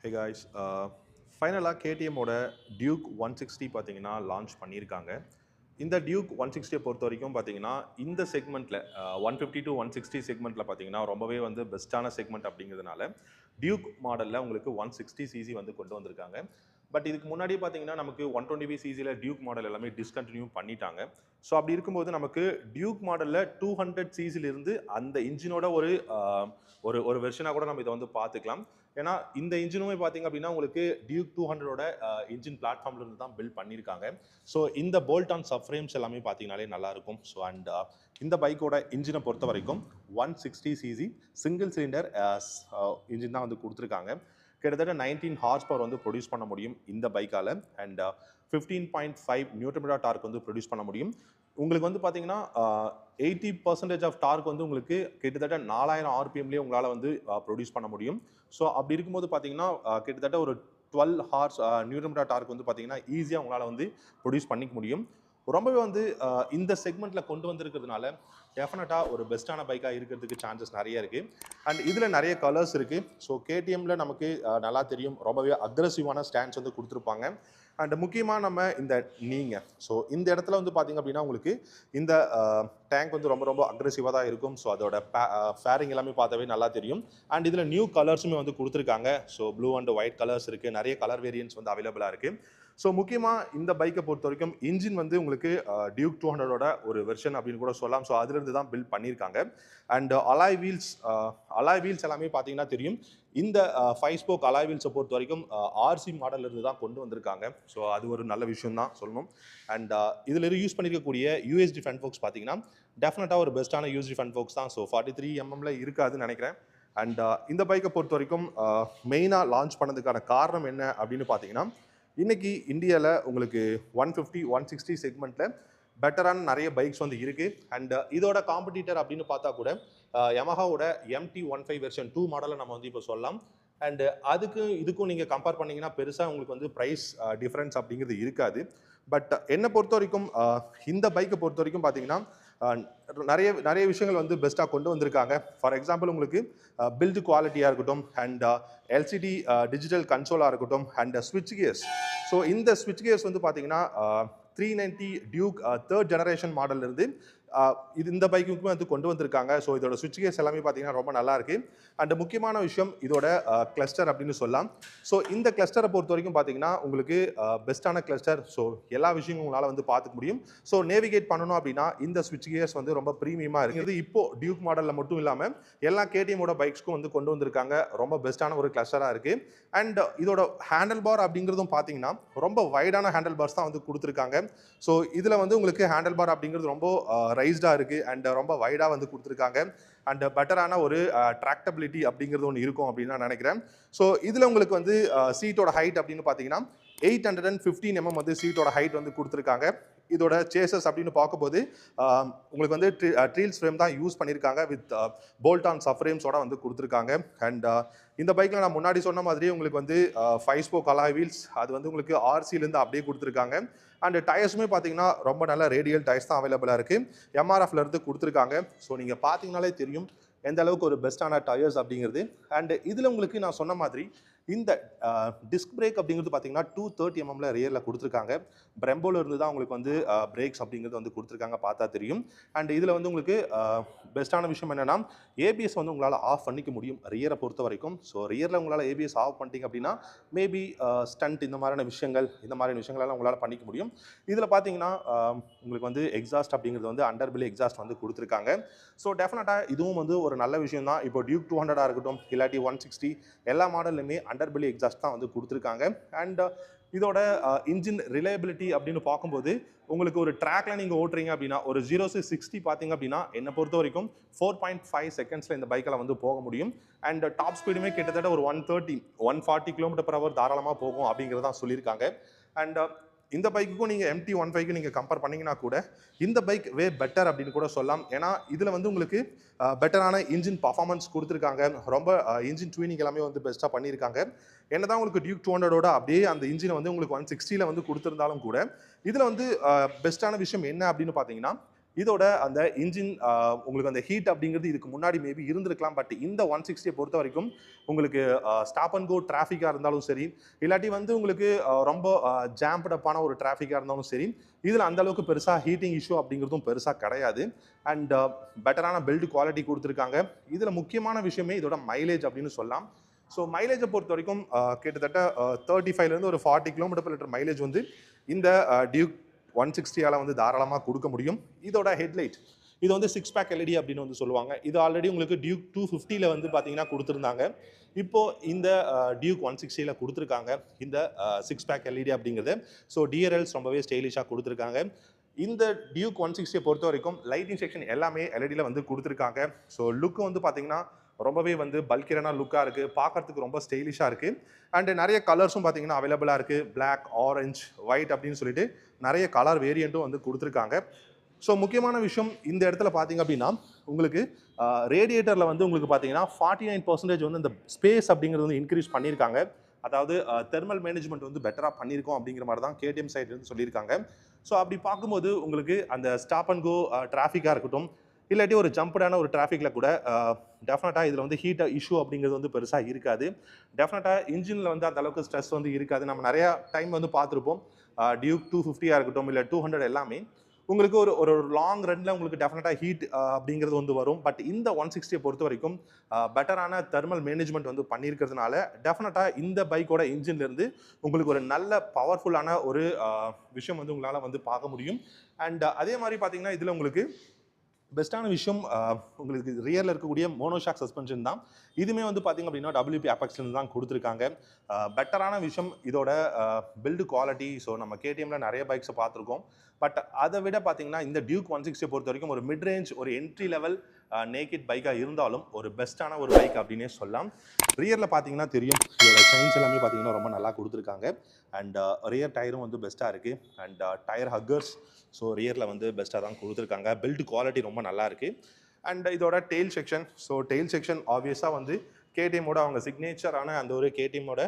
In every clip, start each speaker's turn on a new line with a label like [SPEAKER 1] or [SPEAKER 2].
[SPEAKER 1] Hey guys, ஃபைனலாக கேடிஎம்மோட Duke 160 பார்த்தீங்கன்னா launch பண்ணியிருக்காங்க. இந்த டியூக் 160 பொறுத்த வரைக்கும் பார்த்தீங்கன்னா இந்த செக்மெண்ட்டில் 150 டு 160 செக்மெண்ட்டில் பார்த்தீங்கன்னா ரொம்பவே வந்து பெஸ்ட்டான செக்மெண்ட் அப்படிங்கிறதுனால டியூக் மாடலில் உங்களுக்கு 160 சிசி வந்து கொண்டு வந்திருக்காங்க. பட் இதுக்கு முன்னாடியே பார்த்தீங்கன்னா நமக்கு 120 சிசியில் டியூக் மாடல் எல்லாமே டிஸ்கண்டினியூ பண்ணிட்டாங்க. ஸோ அப்படி இருக்கும்போது நமக்கு டியூக் மாடலில் 200 சிசிலிருந்து அந்த இன்ஜினோட ஒரு ஒரு ஒரு வெர்ஷனாக கூட நம்ம இதை வந்து பார்த்துக்கலாம். ஏன்னா இந்த இன்ஜினுமே பார்த்தீங்க அப்படின்னா உங்களுக்கு டியூக் 200ஓட இன்ஜின் பிளாட்ஃபார்ம்ல இருந்து தான் பில்ட் பண்ணியிருக்காங்க. ஸோ இந்த போல்ட் ஆன் சப்ஃப்ரேம்ஸ் எல்லாமே பார்த்தீங்கனாலே நல்லாயிருக்கும். ஸோ அண்ட் இந்த பைக்கோட இன்ஜினை பொறுத்த வரைக்கும் 160 சிசி சிங்கிள் சிலிண்டர் இன்ஜின் தான் வந்து கொடுத்துருக்காங்க. கிட்டத்தட்ட 19 ஹார்ஸ் பவர் வந்து ப்ரொடியூஸ் பண்ண முடியும் இந்த பைக்கால். அண்ட் 15.5 நியூட்டன் மீட்டர் டார்க் வந்து ப்ரொடியூஸ் பண்ண முடியும். உங்களுக்கு வந்து பார்த்தீங்கன்னா 80% ஆஃப் டார்க் வந்து உங்களுக்கு கிட்டத்தட்ட 4000 ஆர்பிஎம்லேயே உங்களால் வந்து ப்ரொடியூஸ் பண்ண முடியும். ஸோ அப்படி இருக்கும்போது பார்த்தீங்கன்னா கிட்டத்தட்ட ஒரு 12 ஹார்ஸ் நியூட்டன் மீட்டர் டார்க் வந்து பார்த்தீங்கன்னா ஈஸியாக உங்களால் வந்து ப்ரொடியூஸ் பண்ணிக்க முடியும். ரொம்பவே வந்து இந்த செக்மெண்ட்டில் கொண்டு வந்திருக்கிறதுனால டெஃபினட்டாக ஒரு பெஸ்ட்டான பைக்காக இருக்கிறதுக்கு சான்சஸ் நிறைய இருக்குது. அண்ட் இதில் நிறைய கலர்ஸ் இருக்குது. ஸோ கேடிஎம்மில் நமக்கு நல்லா தெரியும் ரொம்பவே அக்ரெசிவான ஸ்டாண்ட்ஸ் வந்து கொடுத்துருப்பாங்க. அண்ட் முக்கியமாக நம்ம ஸோ இந்த இடத்துல வந்து பார்த்திங்க அப்படின்னா உங்களுக்கு இந்த டேங்க் வந்து ரொம்ப ரொம்ப அக்ரெசிவாக தான் இருக்கும். ஸோ அதோட ஃபேரிங் எல்லாமே பார்த்தாவே நல்லா தெரியும். அண்ட் இதில் நியூ கலர்ஸுமே வந்து கொடுத்துருக்காங்க. So blue and white colours இருக்குது. நிறைய கலர் வேரியன்ட்ஸ் வந்து அவைலபிளாக இருக்குது. ஸோ முக்கியமாக இந்த பைக்கை பொறுத்த வரைக்கும் இன்ஜின் வந்து உங்களுக்கு டியூக் 200ஓட ஒரு வெர்ஷன் அப்படின்னு கூட சொல்லலாம். ஸோ அதுலேருந்து தான் பில்ட் பண்ணியிருக்காங்க. அண்ட் அலாய் வீல்ஸ் எல்லாமே பார்த்தீங்கன்னா தெரியும். இந்த 5 ஸ்போக் அலாய் வீல்ஸை பொறுத்த வரைக்கும் ஆர்சி மாடல் இருந்து தான் கொண்டு வந்திருக்காங்க. ஸோ அது ஒரு நல்ல விஷயம் தான் சொல்லணும். அண்ட் இதில் யூஸ் பண்ணியிருக்கக்கூடிய யூஎஸ்டி ஃப்ரண்ட் ஃபோக்ஸ் பார்த்தீங்கன்னா டெஃபினட்டாக ஒரு பெஸ்ட்டான யூஎஸ்டி ஃப்ரண்ட் ஃபோக்ஸ் தான். ஸோ 43 mm இருக்காதுன்னு நினைக்கிறேன். அண்ட் இந்த பைக்கை பொறுத்த வரைக்கும் மெயினாக லான்ச் பண்ணதுக்கான காரணம் என்ன அப்படின்னு பார்த்தீங்கன்னா இன்னைக்கு இந்தியாவில் உங்களுக்கு 150 160 செக்மெண்ட்டில் பெட்டரான நிறைய பைக்ஸ் வந்து இருக்குது. அண்ட் இதோட காம்படிட்டர் அப்படின்னு பார்த்தா கூட யமஹாவோட MT-15 வெர்ஷன் 2 மாடலை நம்ம வந்து இப்போ சொல்லலாம். அண்டு இதுக்கும் நீங்கள் கம்பேர் பண்ணிங்கன்னா பெருசாக உங்களுக்கு வந்து ப்ரைஸ் டிஃப்ரென்ஸ் அப்படிங்கிறது இருக்காது. பட் என்னை பொறுத்த வரைக்கும் இந்த பைக்கை பொறுத்த வரைக்கும் பார்த்தீங்கன்னா நிறைய நிறைய விஷயங்கள் வந்து பெஸ்ட்டாக கொண்டு வந்திருக்காங்க. ஃபார் எக்ஸாம்பிள் உங்களுக்கு பில்டு குவாலிட்டியாக இருக்கட்டும், அண்ட் எல்சிடி டிஜிட்டல் கன்சோலாக இருக்கட்டும், அண்ட் ஸ்விட்ச் கியர்ஸ். ஸோ இந்த ஸ்விட்ச் கியர்ஸ் வந்து பார்த்தீங்கன்னா 390 டியூக் 3rd ஜெனரேஷன் மாடல் இருந்து இந்த பைக்குக்குமே வந்து கொண்டு வந்திருக்காங்க. ஸோ இதோட ஸ்விட்ச் கேஸ் எல்லாமே பார்த்தீங்கன்னா ரொம்ப நல்லா இருக்கு. அண்ட் முக்கியமான விஷயம் இதோட கிளஸ்டர் அப்படின்னு சொல்லலாம். ஸோ இந்த கிளஸ்டரை பொறுத்த வரைக்கும் பார்த்தீங்கன்னா உங்களுக்கு பெஸ்ட்டான கிளஸ்டர். ஸோ எல்லா விஷயங்களும் உங்களால் வந்து பார்த்துக்க முடியும். ஸோ நேவிகேட் பண்ணணும் அப்படின்னா இந்த ஸ்விட்ச் கியர்ஸ் வந்து ரொம்ப ப்ரீமியமாக இருக்குது. இப்போ டியூக் மாடலில் மட்டும் இல்லாமல் எல்லா கேடிஎம்மோட பைக்ஸ்க்கும் வந்து கொண்டு வந்திருக்காங்க. ரொம்ப பெஸ்ட்டான ஒரு கிளஸ்டராக இருக்குது. அண்ட் இதோட ஹேண்டில் பார் அப்படிங்கிறதும் பார்த்தீங்கன்னா ரொம்ப வைடான ஹேண்டில் பார்ஸ் தான் வந்து கொடுத்துருக்காங்க. ஸோ இதில் வந்து உங்களுக்கு ஹேண்டில் பார் அப்படிங்கிறது ரொம்ப ரைஸ்டாக இருக்குது. அண்ட் ரொம்ப வைடாக வந்து கொடுத்துருக்காங்க. அண்ட் பெட்டரான ஒரு ட்ராக்டபிலிட்டி அப்படிங்கிறது ஒன்று இருக்கும் அப்படின்னு நான் நினைக்கிறேன். ஸோ இதில் உங்களுக்கு வந்து சீட்டோட ஹைட் அப்படின்னு பார்த்தீங்கன்னா 815 mm வந்து சீட்டோட ஹைட் வந்து கொடுத்துருக்காங்க. இதோட சேசஸ் அப்படின்னு பார்க்கும்போது உங்களுக்கு வந்து ட்ரீல்ஸ் ஃப்ரேம் தான் யூஸ் பண்ணியிருக்காங்க. வித் போல்ட் ஆன் சப்ஃப்ரேம்ஸோட வந்து கொடுத்துருக்காங்க. அண்ட் இந்த பைக்கில் நான் முன்னாடி சொன்ன மாதிரி உங்களுக்கு வந்து 5 ஸ்போக் அலாய் வீல்ஸ் அது வந்து உங்களுக்கு ஆர்சிலேருந்து அப்படியே கொடுத்துருக்காங்க. அண்ட் டயர்ஸுமே பார்த்தீங்கன்னா ரொம்ப நல்ல ரேடியல் டயர்ஸ் தான் அவைலபிளாக இருக்குது. MRFலேருந்து கொடுத்துருக்காங்க. ஸோ நீங்கள் பார்த்தீங்கனாலே தெரியும் எந்த அளவுக்கு ஒரு பெஸ்ட்டான டயர்ஸ் அப்படிங்கிறது. அண்ட் இதில் உங்களுக்கு நான் சொன்ன மாதிரி இந்த டிஸ்க் பிரேக் அப்படிங்கிறது பார்த்தீங்கன்னா 230 mm ரியரில் கொடுத்துருக்காங்க. பிரம்போல இருந்து தான் உங்களுக்கு வந்து பிரேக்ஸ் அப்படிங்கிறது வந்து கொடுத்துருக்காங்க, பார்த்தா தெரியும். அண்ட் இதில் வந்து உங்களுக்கு பெஸ்ட்டான விஷயம் என்னென்னா ஏபிஎஸ் வந்து உங்களால் ஆஃப் பண்ணிக்க முடியும் ரியரை பொறுத்த வரைக்கும். ஸோ ரியரில் உங்களால் ஏபிஎஸ் ஆஃப் பண்ணிட்டீங்க அப்படின்னா மேபி ஸ்டண்ட் இந்த மாதிரியான விஷயங்களெல்லாம் உங்களால் பண்ணிக்க முடியும். இதில் பார்த்தீங்கன்னா உங்களுக்கு வந்து எக்ஸாஸ்ட் அப்படிங்கிறது வந்து அண்டர்பில் எக்ஸாஸ்ட் வந்து கொடுத்துருக்காங்க. ஸோ டெஃபினட்டாக இதுவும் வந்து ஒரு நல்ல விஷயம் தான். இப்போ டியூக் 200 இருக்கட்டும் இல்லாட்டி 160 எல்லா மாடல்லுமே அண்டர்பில் எக்ஸாஸ்ட் தான் வந்து கொடுத்துருக்காங்க. அண்ட் இதோட இன்ஜின் ரிலையபிலிட்டி அப்படின்னு பார்க்கும்போது உங்களுக்கு ஒரு ட்ராக்ல நீங்கள் ஓட்டுறீங்க அப்படின்னா ஒரு 0 to 60 பார்த்தீங்க அப்படின்னா என்னை பொறுத்த வரைக்கும் 4.5 செகண்ட்ஸில் இந்த பைக்கில் வந்து போக முடியும். அண்ட் டாப் ஸ்பீடுமே கிட்டத்தட்ட ஒரு 140 km/h தாராளமாக போகும் அப்படிங்கிறதான் சொல்லியிருக்காங்க. அண்ட் இந்த பைக்குக்கும் நீங்கள் MT-15க்கு நீங்கள் கம்பேர் பண்ணிங்கன்னா கூட இந்த பைக் வே பெட்டர் அப்படின்னு கூட சொல்லலாம். ஏன்னா இதில் வந்து உங்களுக்கு பெட்டரான இன்ஜின் பர்ஃபார்மன்ஸ் கொடுத்துருக்காங்க. ரொம்ப இன்ஜின் ட்யூனிங் எல்லாமே வந்து பெஸ்ட்டாக பண்ணியிருக்காங்க. என்ன தான் உங்களுக்கு டியூக் 200ஓட அப்படியே அந்த இன்ஜினை வந்து உங்களுக்கு 160ல் வந்து கொடுத்துருந்தாலும் கூட இதில் வந்து பெஸ்ட்டான விஷயம் என்ன அப்படின்னு பார்த்தீங்கன்னா இதோட அந்த இன்ஜின் உங்களுக்கு அந்த ஹீட் அப்படிங்கிறது இதுக்கு முன்னாடி மேபி இருந்திருக்கலாம். பட் இந்த 160 பொறுத்த வரைக்கும் உங்களுக்கு ஸ்டாப் அண்ட் கோ டிராஃபிக்காக இருந்தாலும் சரி, இல்லாட்டி வந்து உங்களுக்கு ரொம்ப ஜாம்ப்ட் அப்பான ஒரு டிராஃபிக்காக இருந்தாலும் சரி, இதில் அந்த அளவுக்கு பெருசாக ஹீட்டிங் இஷ்யூ அப்படிங்கிறதும் பெருசாக கிடையாது. அண்ட் பெட்டரான பில்டு குவாலிட்டி கொடுத்துருக்காங்க. இதில் முக்கியமான விஷயமே இதோட மைலேஜ் அப்படின்னு சொல்லலாம். ஸோ மைலேஜை பொறுத்த வரைக்கும் கிட்டத்தட்ட 35லேருந்து ஒரு 40 km/லிட்டர் மைலேஜ் வந்து இந்த டியூக் 160ஆல் வந்து தாராளமாக கொடுக்க முடியும். இதோட ஹெட்லைட் இது வந்து 6 பேக் எல்இடி அப்படின்னு வந்து சொல்லுவாங்க. இது ஆல்ரெடி உங்களுக்கு டியூக் 250ல வந்து பார்த்தீங்கன்னா கொடுத்துருந்தாங்க. இப்போது இந்த டியூக் 160ல கொடுத்துருக்காங்க இந்த 6 பேக் எல்இடி அப்படிங்கிறது. ஸோ டிஆர்எல்ஸ் ரொம்பவே ஸ்டைலிஷாக கொடுத்துருக்காங்க. இந்த டியூக் 160 பொறுத்த வரைக்கும் லைட்டிங் செக்ஷன் எல்லாமே எல்இடியில் வந்து கொடுத்துருக்காங்க. ஸோ லுக்கு வந்து பார்த்தீங்கன்னா ரொம்பவே வந்து பல்கிரான லுக்காக இருக்குது, பார்க்கறதுக்கு ரொம்ப ஸ்டைலிஷாக இருக்குது. அண்டு நிறைய கலர்ஸும் பார்த்தீங்கன்னா அவைலபிளாக இருக்குது. பிளாக், ஆரஞ்சு, ஒயிட் அப்படின்னு சொல்லிட்டு நிறைய கலர் வேரியண்ட்டும் வந்து கொடுத்துருக்காங்க. ஸோ முக்கியமான விஷயம் இந்த இடத்துல பார்த்தீங்க அப்படின்னா உங்களுக்கு ரேடியேட்டரில் வந்து உங்களுக்கு பார்த்தீங்கன்னா 49% வந்து இந்த ஸ்பேஸ் அப்படிங்கிறது வந்து இன்க்ரீஸ் பண்ணியிருக்காங்க. அதாவது தெர்மல் மேனேஜ்மெண்ட் வந்து பெட்டராக பண்ணியிருக்கோம் அப்படிங்கிற மாதிரி தான் கேடிஎம் சைட்லேருந்து சொல்லியிருக்காங்க. ஸோ அப்படி பார்க்கும்போது உங்களுக்கு அந்த ஸ்டாப் அண்ட் கோ டிராஃபிக்காக இருக்கட்டும், இல்லாட்டி ஒரு ஜம்ப்டான ஒரு டிராஃபிக்கில் கூட டெஃபினட்டாக இதில் வந்து ஹீட் இஷ்யூ அப்படிங்கிறது வந்து பெருசாக இருக்காது. டெஃபினட்டாக இன்ஜினில் வந்து அந்த அளவுக்கு ஸ்ட்ரெஸ் வந்து இருக்காது. நம்ம நிறையா டைம் வந்து பார்த்துருப்போம். டியூக் 250 இருக்கட்டும், இல்லை 200 எல்லாமே உங்களுக்கு ஒரு ஒரு லாங் ரன்னில் உங்களுக்கு டெஃபினட்டாக ஹீட் அப்படிங்கிறது வந்து வரும். பட் இந்த 160 பொறுத்த வரைக்கும் பெட்டரான தெர்மல் மேனேஜ்மெண்ட் வந்து பண்ணியிருக்கிறதுனால டெஃபினட்டாக இந்த பைக்கோட இன்ஜின்லேருந்து உங்களுக்கு ஒரு நல்ல பவர்ஃபுல்லான ஒரு விஷயம் வந்து உங்களால் வந்து பார்க்க முடியும். அண்ட் அதே மாதிரி பார்த்தீங்கன்னா இதில் உங்களுக்கு பெஸ்ட்டான விஷயம் உங்களுக்கு ரியரில் இருக்கக்கூடிய மோனோஷாக் சஸ்பென்ஷன் தான். இதுவுமே வந்து பார்த்திங்க அப்படின்னா WP அபெக்ஸ்லேருந்து தான் கொடுத்துருக்காங்க. பெட்டரான விஷயம் இதோட பில்டு குவாலிட்டி. ஸோ நம்ம கேடிஎம்மில் நிறைய பைக்ஸை பார்த்துருக்கோம். பட் அதை விட பார்த்திங்கன்னா இந்த டியூக் 160 பொறுத்த வரைக்கும் ஒரு மிட் ரேஞ்ச், ஒரு என்ட்ரி லெவல் நேக்கட் பைக்காக இருந்தாலும் ஒரு பெஸ்ட்டான ஒரு பைக் அப்படின்னே சொல்லலாம். ரியரில் பார்த்தீங்கன்னா தெரியும், இதோட சைன்ஸ் எல்லாமே பார்த்தீங்கன்னா ரொம்ப நல்லா கொடுத்துருக்காங்க. அண்ட் ரியர் டயரும் வந்து பெஸ்ட்டாக இருக்குது. அண்ட் டயர் ஹக்கர்ஸ் ஸோ ரியரில் வந்து பெஸ்ட்டாக தான் கொடுத்துருக்காங்க. பில்டு குவாலிட்டி ரொம்ப நல்லா இருக்குது. அண்ட் இதோட tail section, so tail section ஆப்வியஸாக வந்து கேடிஎம்மோட அவங்க சிக்னேச்சரான அந்த ஒரு கேடிஎம்மோட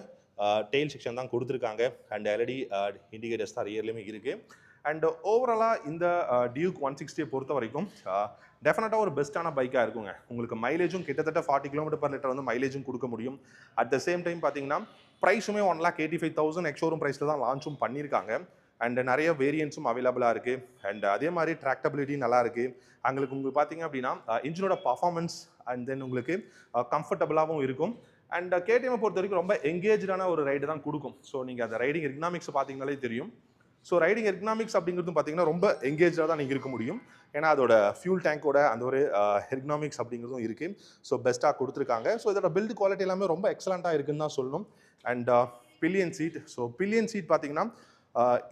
[SPEAKER 1] டெயில் செக்ஷன் தான் கொடுத்துருக்காங்க. அண்ட் எல்இடி இண்டிகேட்டர்ஸ் தான் ரியர்லையுமே இருக்குது. அண்ட் ஓவராலாக இந்த டியூக் 160 பொறுத்த வரைக்கும் டெஃபினட்டாக ஒரு பெஸ்ட்டான பைக்காக இருக்குங்க. உங்களுக்கு மைலேஜும் கிட்டத்தட்ட 40 km/லிட்டர் வந்து மைலேஜும் கொடுக்க முடியும். அட் த சேம் டைம் பார்த்தீங்கன்னா ப்ரைஸுமே 1,85,000 எக்ஸ்ஷோரூம் ப்ரைஸில் தான் லான்ச்சும் பண்ணியிருக்காங்க. அண்ட் நிறைய வேரியன்ட்ஸும் அவைலபிளாக இருக்குது. அண்ட் அதே மாதிரி ட்ராக்டபிலிட்டி நல்லா இருக்குது. உங்களுக்கு பார்த்தீங்க அப்படின்னா இன்ஜினோட பர்ஃபார்மன்ஸ் அண்ட் தென் உங்களுக்கு கம்ஃபர்டபுளாகவும் இருக்கும். அண்ட் கேடிஎம்மை பொறுத்த வரைக்கும் ரொம்ப எங்கேஜான ஒரு ரைடு தான் கொடுக்கும். ஸோ நீங்கள் அந்த ரைடிங் எர்கனாமிக்ஸ் பார்த்தீங்கனாலே தெரியும். ஸோ ரைடிங் எர்கனாமிக்ஸ் அப்படிங்கிறதும் பார்த்தீங்கன்னா ரொம்ப எங்கேஜாக தான் நீங்கள் இருக்க முடியும். ஏன்னா அதோட ஃபியூல் டேங்கோட அந்த ஒரு எர்கனாமிக்ஸ் அப்படிங்கிறதும் இருக்குது. ஸோ பெஸ்ட்டாக கொடுத்துருக்காங்க. ஸோ இதோட பில்டு குவாலிட்டி எல்லாமே ரொம்ப எக்ஸலண்ட்டாக இருக்குன்னு தான் சொல்லணும். And billion seat, so billion seat பார்த்தீங்கன்னா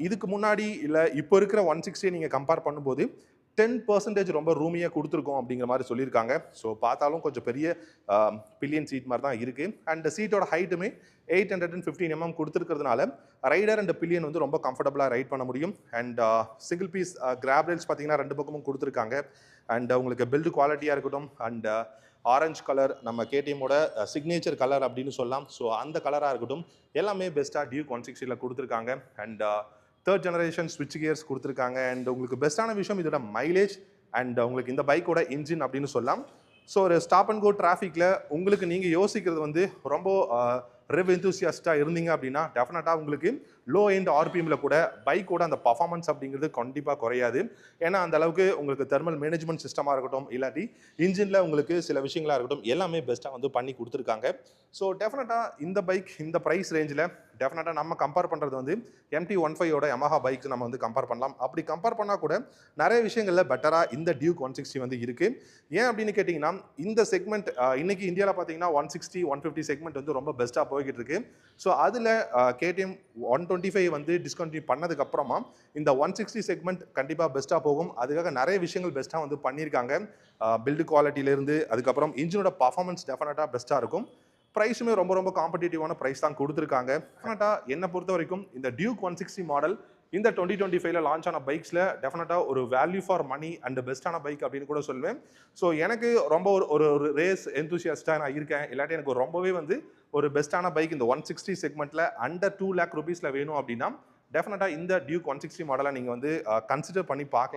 [SPEAKER 1] இதுக்கு முன்னாடி இல்லை இப்போ இருக்கிற 160 நீங்கள் கம்பேர் பண்ணும்போது 10% ரொம்ப ரூமியாக கொடுத்துருக்கோம் அப்படிங்கிற மாதிரி சொல்லியிருக்காங்க. ஸோ பார்த்தாலும் கொஞ்சம் பெரிய பில்லியன் சீட் மாதிரி தான் இருக்குது. அண்ட் சீட்டோட ஹைட்டுமே 815 mm கொடுத்துருக்கிறதுனால ரைடர் அண்ட் பில்லியன் வந்து ரொம்ப கம்ஃபர்டபுளாக ரைட் பண்ண முடியும். And single piece grab rails பார்த்தீங்கன்னா 2 பக்கமும் கொடுத்துருக்காங்க. அண்ட் உங்களுக்கு பில்டு குவாலிட்டியாக இருக்கட்டும், அண்ட் ஆரஞ்சு கலர் நம்ம கேடிஎம்மோட சிக்னேச்சர் கலர் அப்படின்னு சொல்லலாம். ஸோ அந்த கலராக இருக்கட்டும் எல்லாமே பெஸ்ட்டாக டியூக் 160ல கொடுத்துருக்காங்க. அண்ட் 3rd ஜெனரேஷன் ஸ்விட்ச் கியர்ஸ் கொடுத்துருக்காங்க. அண்ட் உங்களுக்கு பெஸ்ட்டான விஷயம் இதோட மைலேஜ் அண்ட் உங்களுக்கு இந்த பைக்கோட இன்ஜின் அப்படின்னு சொல்லலாம். ஸோ ஒரு ஸ்டாப் அண்ட் கோ டிராஃபிக்கில் உங்களுக்கு நீங்கள் யோசிக்கிறது வந்து ரொம்ப ரிவ் எந்தூசியாஸ்டாக இருந்தீங்க அப்படின்னா டெஃபினட்டாக உங்களுக்கு லோ எண்ட் ஆர்பிஎம்மில் கூட பைக்கோட அந்த பர்ஃபார்மன்ஸ் அப்படிங்கிறது கண்டிப்பாக குறையாது. ஏன்னா அந்த அளவுக்கு உங்களுக்கு தெர்மல் மேனேஜ்மெண்ட் சிஸ்டமாக இருக்கட்டும், இல்லாட்டி இன்ஜினில் உங்களுக்கு சில விஷயங்களாக இருக்கட்டும் எல்லாமே பெஸ்ட்டாக வந்து பண்ணி கொடுத்துருக்காங்க. ஸோ டெஃபினட்டாக இந்த பைக் இந்த ப்ரைஸ் ரேஞ்சில் டெஃபினட்டாக நம்ம கம்பேர் பண்ணுறது வந்து MT-15யோட Yamaha பைக்ஸ் நம்ம வந்து கம்பேர் பண்ணலாம். அப்படி கம்பேர் பண்ணால் கூட நிறைய விஷயங்களில் பெட்டராக இந்த டியூக் 160 வந்து இருக்குது. ஏன் அப்படின்னு கேட்டிங்கன்னா இந்த செக்மெண்ட் இன்னைக்கு இந்தியாவில் பார்த்தீங்கன்னா 160, 150 செக்மெண்ட் வந்து ரொம்ப பெஸ்ட்டாக போய்கிட்டு இருக்கு. ஸோ அதில் KTM 125 வந்து டிஸ்கண்டினியூ பண்ணதுக்கப்புறமா இந்த 160 செக்மெண்ட் கண்டிப்பாக பெஸ்ட்டாக போகும். அதுக்காக நிறைய விஷயங்கள் பெஸ்ட்டாக வந்து பண்ணியிருக்காங்க. பில்டு குவாலிட்டியிலேருந்து அதுக்கப்புறம் இன்ஜினோட பர்ஃபார்மன்ஸ் டெஃபினட்டாக பெஸ்ட்டாக இருக்கும். ப்ரைஸுமே ரொம்ப ரொம்ப காம்படிட்டிவான ப்ரைஸ் தான் கொடுத்துருக்காங்க. டெஃபினட்டாக என்னை பொறுத்த வரைக்கும் இந்த டியூக் 160 மாடல் இந்த 2025ல லான்ச் ஆன பைக்ஸில் டெஃபினட்டாக ஒரு வேல்யூ ஃபார் மணி அண்ட் பெஸ்ட்டான பைக் அப்படின்னு கூட சொல்லுவேன். ஸோ எனக்கு ரொம்ப ஒரு ரேஸ் எந்தூசியாஸ்டாக நான் இருக்கேன். இல்லாட்டி எனக்கு ரொம்பவே வந்து ஒரு பெஸ்ட்டான பைக் இந்த 160 செக்மெண்ட்டில் அண்டர் 2 lakh rupeesல வேணும் அப்படின்னா டெஃபினட்டாக இந்த டியூக் 160 மாடலை நீங்கள் வந்து கன்சிடர் பண்ணி பார்க்கலாம்.